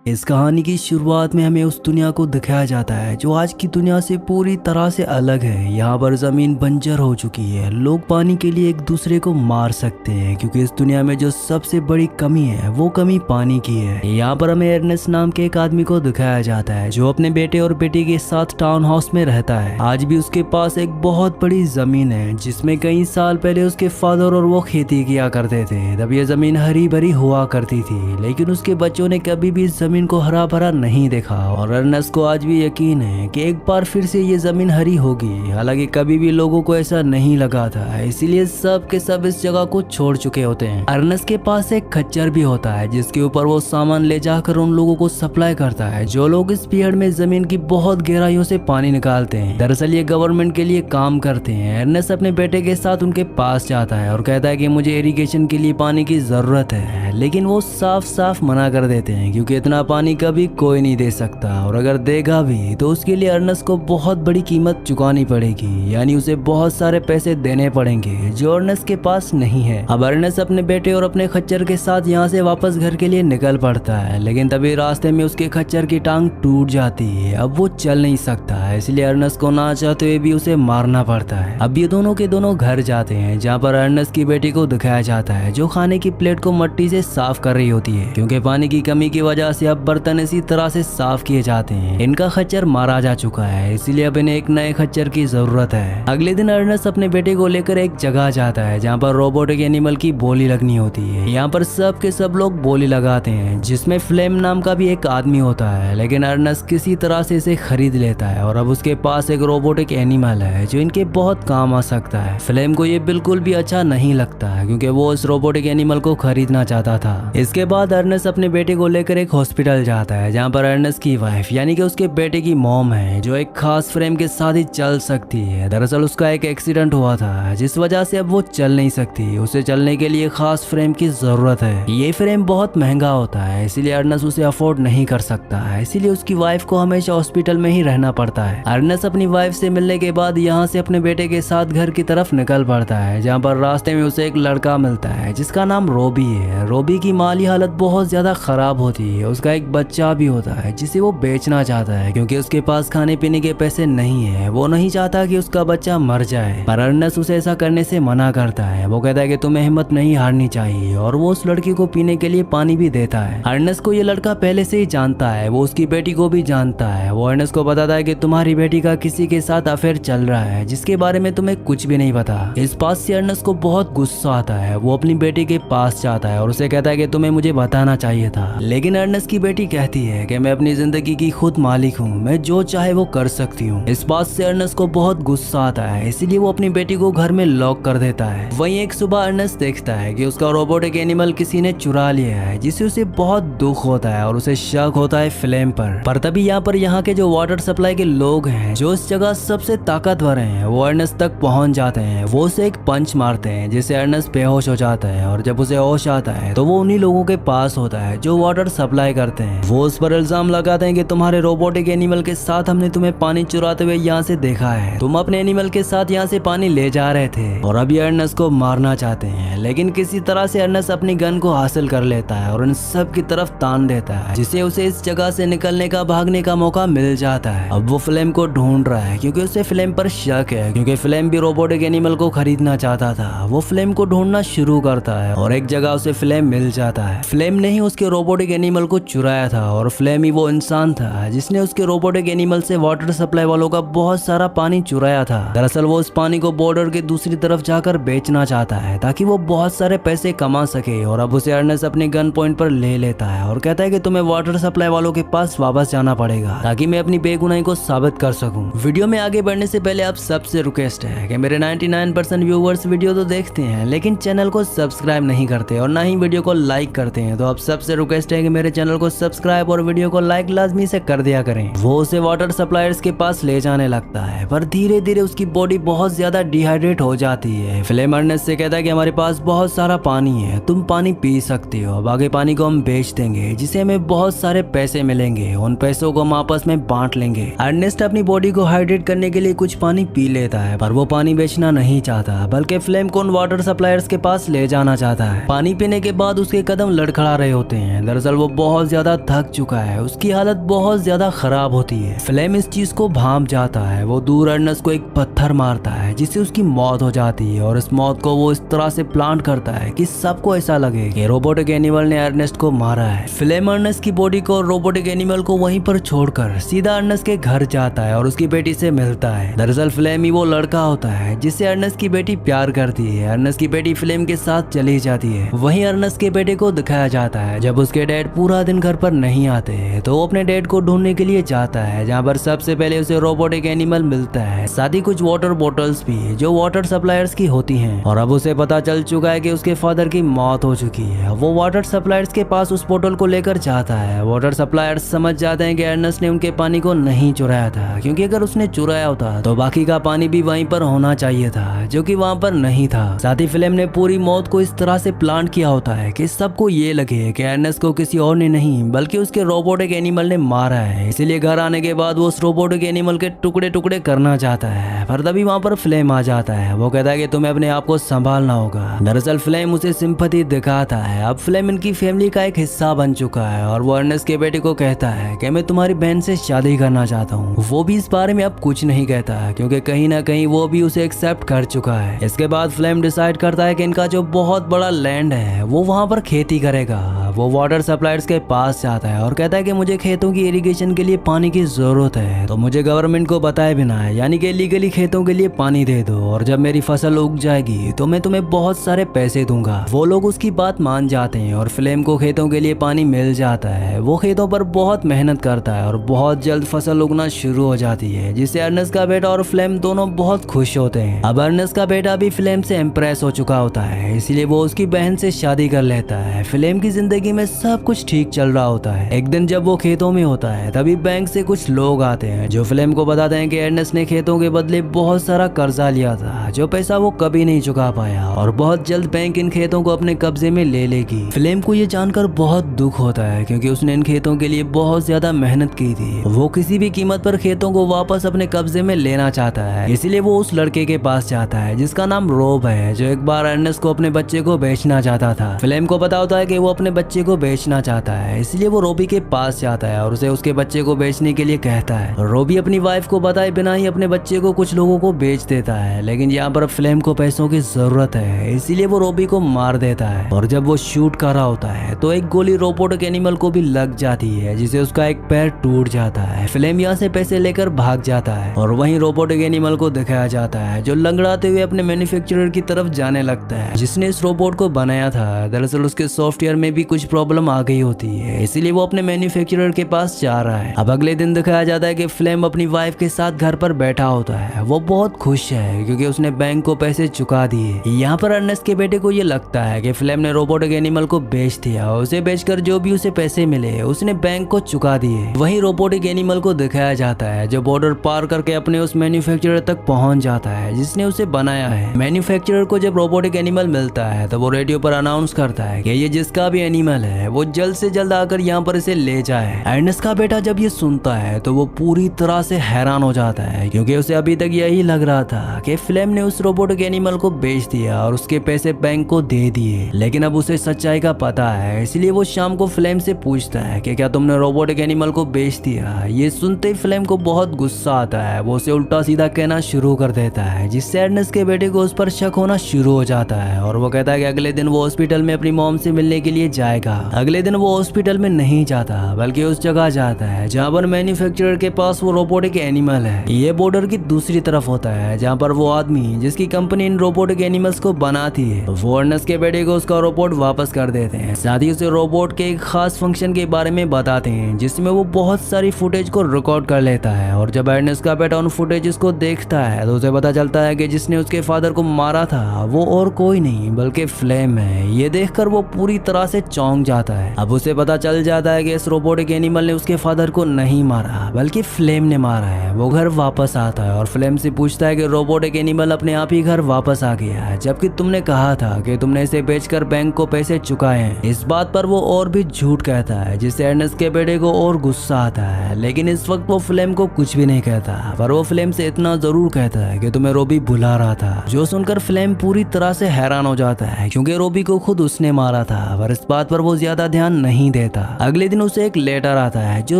इस कहानी की शुरुआत में हमें उस दुनिया को दिखाया जाता है जो आज की दुनिया से पूरी तरह से अलग है। यहाँ पर जमीन बंजर हो चुकी है। लोग पानी के लिए एक दूसरे को मार सकते हैं क्योंकि इस दुनिया में जो सबसे बड़ी कमी है वो कमी पानी की है। यहाँ पर हमें अर्नेस्ट नाम के एक आदमी को दिखाया जाता है जो अपने बेटे और बेटी के साथ टाउन हाउस में रहता है। आज भी उसके पास एक बहुत बड़ी जमीन है जिसमें कई साल पहले उसके फादर और वो खेती किया करते थे। तब ये जमीन हरी भरी हुआ करती थी, लेकिन उसके बच्चों ने कभी भी इस जमीन को हरा भरा नहीं देखा और अर्नेस्ट को आज भी यकीन है कि एक बार फिर से ये जमीन हरी होगी। हालांकि कभी भी लोगों को ऐसा नहीं लगा था, इसीलिए सब के सब इस जगह को छोड़ चुके होते हैं। अर्नेस्ट के पास एक खच्चर भी होता है जिसके ऊपर वो सामान ले जाकर उन लोगों को सप्लाई करता है जो लोग इस पीढ़ में जमीन की बहुत गहराइयों से पानी निकालते हैं। दरअसल ये गवर्नमेंट के लिए काम करते हैं। अर्नेस्ट अपने बेटे के साथ उनके पास जाता है और कहता है कि मुझे इरिगेशन के लिए पानी की जरूरत है, लेकिन वो साफ साफ मना कर देते हैं क्योंकि इतना पानी कभी कोई नहीं दे सकता और अगर देगा भी तो उसके लिए अर्नेस्ट को बहुत बड़ी कीमत चुकानी पड़ेगी, यानी उसे बहुत सारे पैसे देने पड़ेंगे जो अर्नेस्ट के पास नहीं है। अब अर्नेस्ट अपने बेटे और अपने खच्चर के साथ यहाँ से वापस घर के लिए निकल पड़ता है, लेकिन तभी रास्ते में उसके खच्चर की टांग टूट जाती है। अब वो चल नहीं सकता, इसलिए अर्नेस्ट को ना चाहते हुए भी उसे मारना पड़ता है। अब ये दोनों के दोनों घर जाते हैं जहाँ पर अर्नेस्ट की बेटी को दिखाया जाता है जो खाने की प्लेट को मिट्टी से साफ कर रही होती है क्योंकि पानी की कमी की वजह से अब बर्तन इसी तरह से साफ किए जाते हैं। इनका खच्चर मारा जा चुका है, इसीलिए अब इन्हें एक नए खच्चर की जरूरत है। अगले दिन अर्नेस्ट अपने बेटे को लेकर एक जगह जाता है जहाँ पर रोबोटिक एनिमल की बोली लगनी होती है। यहाँ पर सब के सब लोग बोली लगाते हैं जिसमें फ्लेम नाम का भी एक आदमी होता है, लेकिन अर्नेस्ट किसी तरह से इसे खरीद लेता है और अब उसके पास एक रोबोटिक एनिमल है जो इनके बहुत काम आ सकता है। फ्लेम को ये बिल्कुल भी अच्छा नहीं लगता है क्योंकि वो इस रोबोटिक एनिमल को खरीदना चाहता था। इसके बाद अर्नेस्ट अपने बेटे को लेकर एक हॉस्पिटल जाता है जहाँ पर अर्नेस्ट की वाइफ यानी कि उसके बेटे की मॉम है जो एक खास फ्रेम के साथ ही चल सकती है। दरअसल उसका एक एक्सीडेंट हुआ था जिस वजह से अब वो चल नहीं सकती। उसे चलने के लिए खास फ्रेम की जरूरत है। ये फ्रेम बहुत महंगा होता है, इसीलिए अर्नेस्ट उसे अफोर्ड नहीं कर सकता है, इसीलिए उसकी वाइफ को हमेशा हॉस्पिटल में ही रहना पड़ता है। अर्नेस्ट अपनी वाइफ से मिलने के बाद यहाँ से अपने बेटे के साथ घर की तरफ निकल पड़ता है जहाँ पर रास्ते में उसे एक लड़का मिलता है जिसका नाम रोबी है। रोबी की माली हालत बहुत ज्यादा खराब होती है। उसका एक बच्चा भी होता है जिसे वो बेचना चाहता है क्योंकि उसके पास खाने पीने के पैसे नहीं है। वो नहीं चाहता कि उसका बच्चा मर जाए, पर अर्नेस्ट उसे ऐसा करने से मना करता है। वो कहता है कि तुम्हें हिम्मत नहीं हारनी चाहिए और वो उस लड़की को पीने के लिए पानी भी देता है। अर्नेस्ट को ये लड़का पहले से ही जानता है, वो उसकी बेटी को भी जानता है। वो अर्नेस्ट को बताता है कि तुम्हारी बेटी का किसी के साथ अफेयर चल रहा है जिसके बारे में तुम्हें कुछ भी नहीं पता। इस बात से अर्नेस्ट को बहुत गुस्सा आता है। वो अपनी बेटी के पास जाता है और उसे कहता है कि तुम्हें मुझे बताना चाहिए था, लेकिन अर्नेस्ट की बेटी कहती है कि मैं अपनी जिंदगी की खुद मालिक हूँ, मैं जो चाहे वो कर सकती हूँ। इस बात से अर्नेस्ट को बहुत गुस्सा आता है, इसीलिए वो अपनी बेटी को घर में लॉक कर देता है। वहीं एक सुबह अर्नेस्ट देखता है कि उसका रोबोटिक एनिमल किसी ने चुरा लिया है जिससे उसे बहुत दुख होता है और उसे शक होता है फ्लेम पर तभी यहाँ के जो वाटर सप्लाई के लोग हैं जो इस जगह सबसे ताकतवर हैं वो अर्नेस्ट तक पहुंच जाते हैं। वो उसे एक पंच मारते हैं जिससे अर्नेस्ट बेहोश हो जाता है और जब उसे होश आता है तो वो उन्हीं लोगों के पास होता है जो वाटर सप्लाई करते हैं। वो उस पर इल्जाम लगाते हैं कि तुम्हारे रोबोटिक एनिमल के साथ हमने तुम्हें पानी चुराते हुए यहाँ से देखा है, तुम अपने एनिमल के साथ यहाँ से पानी ले जा रहे थे और अभी अर्नेस्ट को मारना चाहते हैं। लेकिन किसी तरह से अर्नेस्ट अपनी गन को हासिल कर लेता है और उन सब की तरफ तान देता है जिससे उसे इस जगह से निकलने का भागने का मौका मिल जाता है। अब वो फ्लेम को ढूंढ रहा है क्योंकि उसे फ्लेम पर शक है क्योंकि फ्लेम भी रोबोटिक एनिमल को खरीदना चाहता था। वो फ्लेम को ढूंढना शुरू करता है और एक जगह उसे फ्लेम मिल जाता है। फ्लेम ने ही उसके रोबोटिक एनिमल को चुराया था और फ्लेम ही वो इंसान था जिसने उसके रोबोटिक एनिमल से वाटर सप्लाई वालों का बहुत सारा पानी चुराया था। दरअसल वो उस पानी को बॉर्डर के दूसरी तरफ जाकर बेचना चाहता है ताकि वो बहुत सारे पैसे कमा सके और अब उसे अर्नेस्ट अपने गन पॉइंट पर ले लेता है और कहता है कि तुम्हें वाटर सप्लाई वालों के पास वापस जाना पड़ेगा ताकि मैं अपनी बेगुनाही को साबित कर सकूं। वीडियो में आगे बढ़ने से पहले आप सबसे रिक्वेस्ट है कि मेरे 99% व्यूवर्स वीडियो तो देखते हैं लेकिन चैनल को सब्सक्राइब नहीं करते और ना ही वीडियो को लाइक करते हैं, तो आप सबसे रिक्वेस्ट है कि मेरे चैनल को सब्सक्राइब और वीडियो को लाइक लाजमी से कर दिया करें। वो उसे वाटर सप्लायर्स के पास ले जाने लगता है पर धीरे धीरे उसकी बॉडी बहुत ज्यादा डिहाइड्रेट हो जाती है। फ्लेम अर्नेस्ट से कहता है कि हमारे पास बहुत सारा पानी है, तुम पानी पी सकते हो। अब आगे पानी को हम बेच देंगे जिसे हमें बहुत सारे पैसे मिलेंगे, उन पैसों को हम आपस में बांट लेंगे। अर्नेस्ट अपनी बॉडी को हाइड्रेट करने के लिए कुछ पानी पी लेता है पर वो पानी बेचना नहीं चाहता बल्कि फ्लेम को उन वाटर सप्लायर्स के पास ले जाना चाहता है। पानी पीने के बाद उसके कदम लड़खड़ा रहे होते हैं। दरअसल वो बहुत ज्यादा थक चुका है, उसकी हालत बहुत ज्यादा खराब होती है। फ्लेम इस चीज को भांप जाता है, वो दूर अर्नेस्ट को एक पत्थर मारता है जिससे उसकी मौत हो जाती है और इस मौत को वो इस तरह से प्लांट करता है कि सबको ऐसा लगे कि रोबोटिक एनिमल ने अर्नेस्ट को मारा है। फ्लेम अर्नेस्ट की बॉडी को और रोबोटिक एनिमल को वहीं पर छोड़कर सीधा अर्नेस्ट के घर जाता है और उसकी बेटी से मिलता है। दरअसल फ्लेम ही वो लड़का होता है जिससे अर्नेस्ट की बेटी प्यार करती है। अर्नेस्ट की बेटी फ्लेम के साथ चली जाती है। वहीं अर्नेस्ट के बेटे को दिखाया जाता है जब उसके डैड पूरा दिन घर पर नहीं आते तो वो अपने डैड को ढूंढने के लिए जाता है, जहाँ पर सबसे पहले उसे रोबोटिक एनिमल मिलता है, साथ ही कुछ वाटर बोटल्स भी जो वाटर सप्लायर्स की होती हैं। और अब उसे पता चल चुका है कि उसके फादर की मौत हो चुकी है। वो वाटर सप्लायर्स के पास उस बोतल को लेकर जाता है। वाटर सप्लायर्स समझ जाते हैं कि अर्नेस्ट ने उनके पानी को नहीं चुराया था, क्योंकि अगर उसने चुराया होता तो बाकी का पानी भी वहीं पर होना चाहिए था, जो कि वहाँ पर नहीं था। साथ ही फिल्म ने पूरी मौत को इस तरह से प्लान किया होता है कि सबको ये लगे कि अर्नेस्ट को किसी और ने नहीं बल्कि उसके रोबोटिक एनिमल ने मारा है। इसीलिए घर आने के बाद वो उस रोबोटिक एनिमल के टुकड़े टुकड़े करना चाहता है, पर तभी वहाँ पर फ्लेम आ जाता है। वो कहता है कि तुम्हें अपने आप को संभालना होगा। दरअसल फ्लेम उसे सिंपैथी दिखाता है। अब फ्लेम इनकी फैमिली का एक हिस्सा बन चुका है और वो अर्नेस्ट के बेटे को कहता है कि मैं तुम्हारी बहन से शादी करना चाहता हूँ। वो भी इस बारे में अब कुछ नहीं कहता, क्योंकि कहीं ना कहीं वो भी उसे एक्सेप्ट कर चुका है। इसके बाद फ्लेम डिसाइड करता है कि इनका जो बहुत बड़ा लैंड है वो वहाँ पर खेती करेगा। वो वाटर सप्लायर्स के पास जाता है और कहता है कि मुझे खेतों की इरिगेशन के लिए पानी की जरूरत है, तो मुझे गवर्नमेंट को बताए बिना यानी कि लीगली खेतों के लिए पानी दे दो, और जब मेरी फसल उग जाएगी तो मैं तुम्हें बहुत सारे पैसे दूंगा। वो लोग उसकी बात मान जाते हैं और फ्लेम को खेतों के लिए पानी मिल जाता है। वो खेतों पर बहुत मेहनत करता है और बहुत जल्द फसल उगना शुरू हो जाती है, जिससे अर्नेस्ट का बेटा और फ्लेम दोनों बहुत खुश होते हैं। अब अर्नेस्ट का बेटा भी फ्लेम से इम्प्रेस हो चुका होता है, इसलिए वो उसकी बहन से शादी कर लेता है। फ्लेम की जिंदगी में सब कुछ ठीक चल रहा होता है। एक दिन जब वो खेतों में होता है तभी बैंक से कुछ लोग आते हैं जो फ्लेम को बताते हैं कि अर्नेस्ट ने खेतों के बदले बहुत सारा कर्जा लिया था, जो पैसा वो कभी नहीं चुका पाया और बहुत जल्द बैंक इन खेतों को अपने कब्जे में ले लेगी। फ्लेम को ये जानकर बहुत दुख होता है, क्योंकि उसने इन खेतों के लिए बहुत ज्यादा मेहनत की थी। वो किसी भी कीमत पर खेतों को वापस अपने कब्जे में लेना चाहता है। इसीलिए वो उस लड़के के पास जाता है जिसका नाम रोब है, जो एक बार अर्नेस्ट को अपने बच्चे को बेचना चाहता था। फ्लेम को पता होता है कि वो अपने बच्चे को बेचना चाहता है, इसलिए वो रोबी के पास जाता है और उसे उसके बच्चे को बेचने के लिए कहता है। रोबी अपनी वाइफ को बताए बिना ही अपने बच्चे को कुछ लोगों को बेच देता है, लेकिन यहाँ पर फ्लेम को पैसों की जरूरत है, इसीलिए वो रोबी को मार देता है। और जब वो शूट कर रहा होता है तो एक गोली रोबोटिक एनिमल को भी लग जाती है, जिससे उसका एक पैर टूट जाता है। फ्लेम यहाँ से पैसे लेकर भाग जाता है और वहीं रोबोटिक एनिमल को दिखाया जाता है जो लंगड़ाते हुए अपने मैन्युफैक्चरर की तरफ जाने लगता है जिसने इस रोबोट को बनाया था। दरअसल उसके सॉफ्टवेयर में भी कुछ प्रॉब्लम आ गई होती है, इसीलिए वो अपने मैन्युफैक्चरर के पास जा रहा है। अब अगले दिन दिखाया जाता है कि फ्लेम अपनी वाइफ के साथ घर पर बैठा होता है। वो बहुत खुश है क्योंकि उसने बैंक को पैसे चुका दिए। यहाँ पर अर्नेस्ट के बेटे को ये लगता है कि फ्लेम ने रोबोटिक एनिमल को बेच दिया। उसे बेचकर जो भी उसे पैसे मिले उसने बैंक को चुका दिए। वहीं रोबोटिक एनिमल को दिखाया जाता है जो बॉर्डर पार करके अपने उस मैन्युफैक्चरर तक पहुंच जाता है जिसने उसे बनाया है। मैन्युफैक्चरर को जब रोबोटिक एनिमल मिलता है तो वो रेडियो पर अनाउंस करता है कि ये जिसका भी एनिमल है वो जल्द से जल्द आकर यहाँ पर इसे ले जाए। अर्नेस्ट का बेटा जब ये सुनता है तो वो पूरी तरह से हैरान हो जाता है, क्योंकि उसे अभी तक यही लग रहा था कि फ्लेम ने उस रोबोटिक एनिमल को बेच दिया और उसके पैसे बैंक को दे दिए। लेकिन अब उसे सच्चाई का पता है, इसलिए वो शाम को फ्लेम से पूछता है कि क्या तुमने रोबोटिक एनिमल को बेच दिया। ये सुनते ही फ्लेम को बहुत गुस्सा आता है। वो उसे उल्टा सीधा कहना शुरू कर देता है, जिससे अर्नेस्ट के बेटे को उस पर शक होना शुरू हो जाता है और वो कहता है कि अगले दिन वो हॉस्पिटल में अपनी मॉम से मिलने के लिए जाएगा। अगले दिन वो हॉस्पिटल में नहीं जाता बल्कि उस जगह जाता है जहाँ पर मैन्युफैक्चरर के पास वो रोबोटिक एनिमल है। ये बॉर्डर की दूसरी तरफ होता है जहाँ पर वो आदमी जिसकी कंपनी इन रोबोटिक एनिमल्स को बनाती है वो अर्नेस्ट के बेटे को उसका रोबोट वापस कर देते हैं। साथ ही उसे रोबोट के एक खास फंक्शन के बारे में बताते हैं जिसमें वो बहुत सारी फुटेज को रिकॉर्ड कर लेता है। और जब अर्नेस्ट का बेटा उन फुटेज को देखता है तो उसे पता चलता है कि जिसने उसके फादर को मारा था वो और कोई नहीं बल्कि फ्लेम है। ये देखकर वो पूरी तरह से चौंक जाता है। अब उसे पता चल जाता है कि इस रोबोटिक एनिमल ने उसके फादर को नहीं मारा बल्कि फ्लेम ने मारा है। वो घर वापस आता है और फ्लेम से पूछता है कि रोबोटिक एनिमल अपने आप ही घर वापस आ गया है, जबकि तुमने कहा था कि तुमने इसे बेचकर बैंक को पैसे चुकाए हैं। इस बात पर वो और भी झूठ कहता है, जिससे अर्नेस्ट के बेटे को और गुस्सा आता है। लेकिन इस वक्त वो फ्लेम को कुछ भी नहीं कहता, पर वो फ्लेम से इतना जरूर कहता है कि तुम्हें रोबी बुला रहा था, जो सुनकर फ्लेम पूरी तरह से हैरान हो जाता है क्योंकि रोबी को खुद उसने मारा था, पर इस बात पर वो ज्यादा ध्यान नहीं देता। लेता। अगले दिन उसे एक लेटर आता है जो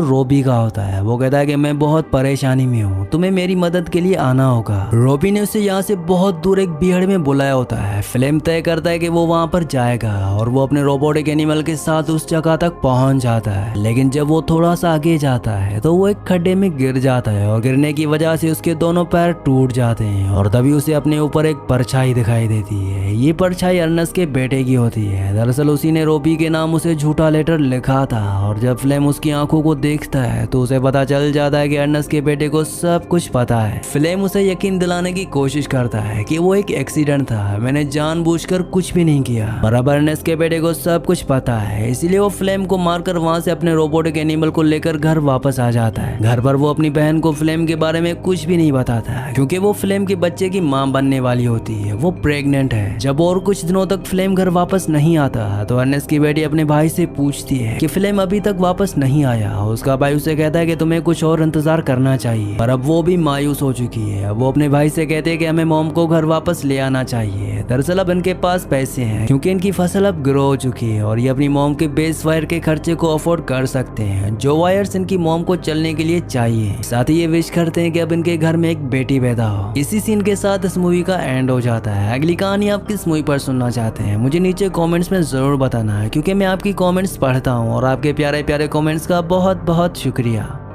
रोबी का होता है। वो कहता है कि मैं बहुत परेशानी में हूँ, तुम्हें मेरी मदद के लिए आना होगा। रोबी ने उसे यहाँ से बहुत दूर एक बिहड़ में बुलाया होता है। फ्लेम तय करता है कि वो वहाँ पर जाएगा और वो अपने रोबोटिक एनिमल के साथ उस जगह तक पहुँच जाता है। लेकिन जब वो थोड़ा सा आगे जाता है तो वो एक खड्डे में गिर जाता है और गिरने की वजह से उसके दोनों पैर टूट जाते हैं और तभी उसे अपने ऊपर एक परछाई दिखाई देती है। ये परछाई अर्नस्ट के बेटे की होती है। दरअसल उसी ने रोबी के नाम उसे झूठा लेटर लिखा था और जब फ्लेम उसकी आंखों को देखता है तो उसे पता चल जाता है कि अर्नस्ट के बेटे को सब कुछ पता है। फ्लेम उसे यकीन दिलाने की कोशिश करता है कि वो एक एक्सीडेंट था, मैंने जानबूझकर कुछ भी नहीं किया। और अब अर्नस्ट के बेटे को सब कुछ पता है, इसीलिए वो फ्लेम को मारकर वहां से अपने रोबोटिक एनिमल को लेकर घर वापस आ जाता है। घर पर वो अपनी बहन को फ्लेम के बारे में कुछ भी नहीं बताता क्योंकि वो फ्लेम के बच्चे की मां बनने वाली होती है। वो प्रेग्नेंट है। जब और कुछ दिनों तक फ्लेम घर वापस नहीं आता तो अर्नेस्ट की बेटी अपने भाई से पूछती है कि फ्लेम अभी तक वापस नहीं आया। उसका भाई उसे कहता है कि तुम्हें कुछ और इंतजार करना चाहिए, पर अब वो भी मायूस हो चुकी है। वो अपने भाई से कहते हैं कि हमें मॉम को घर वापस ले आना चाहिए। दरअसल अब इनके पास पैसे हैं क्योंकि इनकी फसल अब ग्रो हो चुकी है और ये अपनी मॉम के बेस वायर के खर्चे को अफोर्ड कर सकते हैं जो वायर्स इनकी मॉम को चलने के लिए चाहिए। साथ ही ये विश करते हैं कि अब इनके घर में एक बेटी पैदा हो। इसी सीन के साथ इस मूवी का एंड हो जाता है। अगली कहानी आप किस मूवी पर सुनना चाहते हैं मुझे नीचे कमेंट्स में जरूर बताना है क्योंकि मैं आपकी कमेंट्स पढ़ता हूँ और आपके प्यारे प्यारे कमेंट्स का बहुत बहुत शुक्रिया।